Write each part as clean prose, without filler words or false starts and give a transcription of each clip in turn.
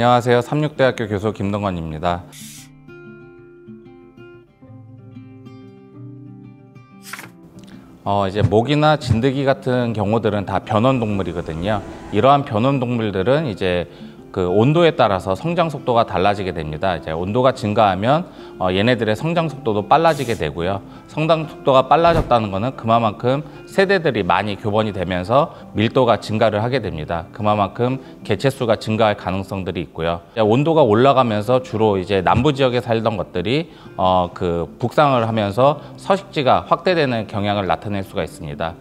안녕하세요. 삼육대학교 교수 김동건입니다. 이제 모기나 진드기 같은 경우들은 다 변온동물이거든요. 이러한 변온동물들은 이제 그 온도에 따라서 성장 속도가 달라지게 됩니다. 이제 온도가 증가하면 얘네들의 성장 속도도 빨라지게 되고요. 성장 속도가 빨라졌다는 것은 그만큼 세대들이 많이 교번이 되면서 밀도가 증가를 하게 됩니다. 그만큼 개체수가 증가할 가능성들이 있고요. 온도가 올라가면서 주로 이제 남부 지역에 살던 것들이 그 북상을 하면서 서식지가 확대되는 경향을 나타낼 수가 있습니다.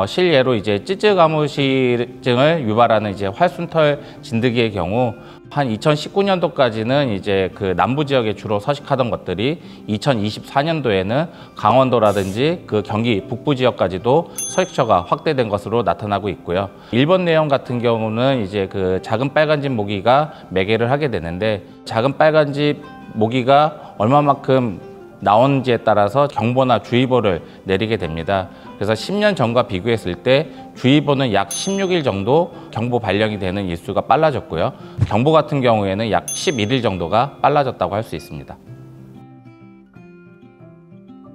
실예로 이제 찌쯔가무시증을 유발하는 이제 활순털 진드기의 경우 한 2019년도까지는 이제 그 남부 지역에 주로 서식하던 것들이 2024년도에는 강원도라든지 그 경기 북부 지역까지도 서식처가 확대된 것으로 나타나고 있고요. 일본 내용 같은 경우는 이제 그 작은 빨간집 모기가 매개를 하게 되는데, 작은 빨간집 모기가 얼마만큼 나오는지에 따라서 경보나 주의보를 내리게 됩니다. 그래서 10년 전과 비교했을 때 주의보는 약 16일 정도 경보 발령이 되는 일수가 빨라졌고요. 경보 같은 경우에는 약 11일 정도가 빨라졌다고 할 수 있습니다.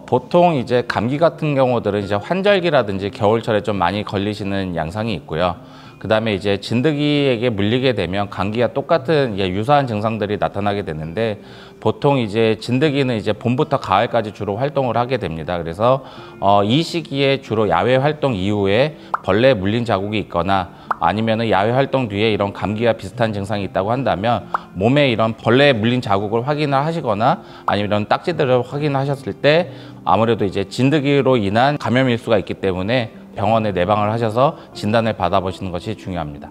보통 이제 감기 같은 경우들은 이제 환절기라든지 겨울철에 좀 많이 걸리시는 양상이 있고요. 그 다음에 이제 진드기에게 물리게 되면 감기와 똑같은 유사한 증상들이 나타나게 되는데, 보통 이제 진드기는 이제 봄부터 가을까지 주로 활동을 하게 됩니다. 그래서 이 시기에 주로 야외 활동 이후에 벌레에 물린 자국이 있거나 아니면 야외 활동 뒤에 이런 감기와 비슷한 증상이 있다고 한다면 몸에 이런 벌레에 물린 자국을 확인을 하시거나 아니면 이런 딱지들을 확인하셨을 때 아무래도 이제 진드기로 인한 감염일 수가 있기 때문에 병원에 내방을 하셔서 진단을 받아보시는 것이 중요합니다.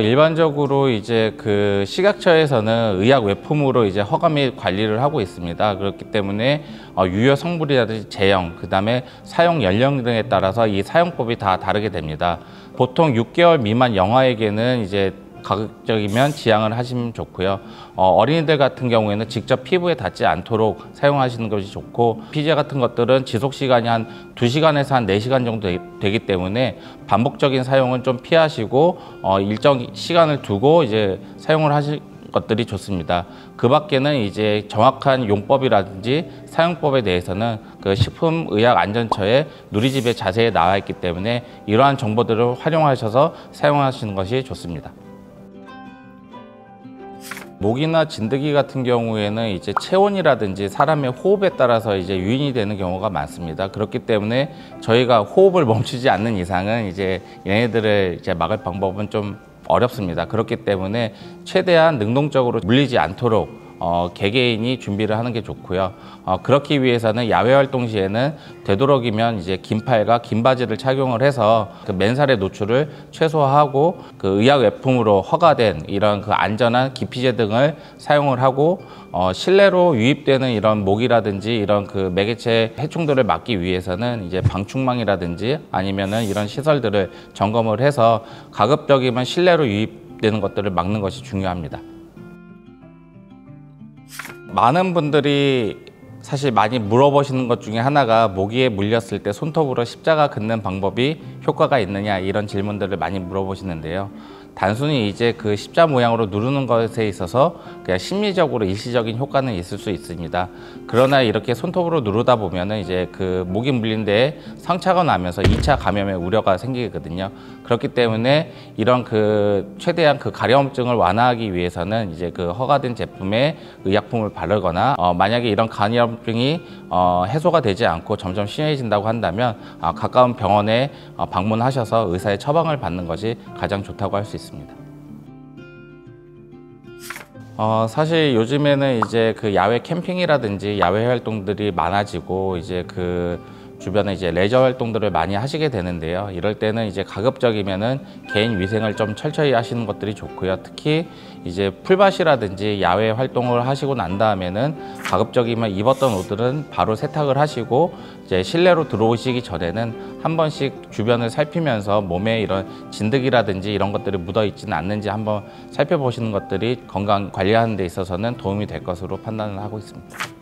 일반적으로 이제 그 식약처에서는 의약 외품으로 이제 허가 및 관리를 하고 있습니다. 그렇기 때문에 유효 성분이라든지 제형, 그 다음에 사용 연령 등에 따라서 이 사용법이 다 다르게 됩니다. 보통 6개월 미만 영아에게는 이제 가급적이면 지양을 하시면 좋고요. 어린이들 같은 경우에는 직접 피부에 닿지 않도록 사용하시는 것이 좋고, 피제 같은 것들은 지속 시간이 한 2시간에서 한 4시간 정도 되기 때문에 반복적인 사용은 좀 피하시고 일정 시간을 두고 이제 사용을 하실 것들이 좋습니다. 그 밖에는 이제 정확한 용법이라든지 사용법에 대해서는 그 식품의약안전처의 누리집에 자세히 나와 있기 때문에 이러한 정보들을 활용하셔서 사용하시는 것이 좋습니다. 모기나 진드기 같은 경우에는 이제 체온이라든지 사람의 호흡에 따라서 이제 유인이 되는 경우가 많습니다. 그렇기 때문에 저희가 호흡을 멈추지 않는 이상은 이제 얘네들을 이제 막을 방법은 좀 어렵습니다. 그렇기 때문에 최대한 능동적으로 물리지 않도록 개개인이 준비를 하는 게 좋고요. 그렇기 위해서는 야외 활동 시에는 되도록이면 이제 긴 팔과 긴 바지를 착용을 해서 그 맨살의 노출을 최소화하고 그 의약 외품으로 허가된 이런 그 안전한 기피제 등을 사용을 하고, 실내로 유입되는 이런 모기라든지 이런 그 매개체 해충들을 막기 위해서는 이제 방충망이라든지 아니면은 이런 시설들을 점검을 해서 가급적이면 실내로 유입되는 것들을 막는 것이 중요합니다. 많은 분들이 사실 많이 물어보시는 것 중에 하나가 모기에 물렸을 때 손톱으로 십자가 긋는 방법이 효과가 있느냐, 이런 질문들을 많이 물어보시는데요. 단순히 이제 그 십자 모양으로 누르는 것에 있어서 그냥 심리적으로 일시적인 효과는 있을 수 있습니다. 그러나 이렇게 손톱으로 누르다 보면은 이제 그 모기 물린 데에 상처가 나면서 2차 감염의 우려가 생기거든요. 그렇기 때문에 이런 그 최대한 그 가려움증을 완화하기 위해서는 이제 그 허가된 제품에 의약품을 바르거나 만약에 이런 가려움증이 해소가 되지 않고 점점 심해진다고 한다면 가까운 병원에 방문하셔서 의사의 처방을 받는 것이 가장 좋다고 할 수 있습니다. 사실 요즘에는 이제 그 야외 캠핑이라든지 야외 활동들이 많아지고 이제 그 주변에 이제 레저 활동들을 많이 하시게 되는데요. 이럴 때는 이제 가급적이면은 개인 위생을 좀 철저히 하시는 것들이 좋고요. 특히 이제 풀밭이라든지 야외 활동을 하시고 난 다음에는 가급적이면 입었던 옷들은 바로 세탁을 하시고 이제 실내로 들어오시기 전에는 한 번씩 주변을 살피면서 몸에 이런 진드기라든지 이런 것들이 묻어 있지는 않는지 한번 살펴보시는 것들이 건강 관리하는 데 있어서는 도움이 될 것으로 판단을 하고 있습니다.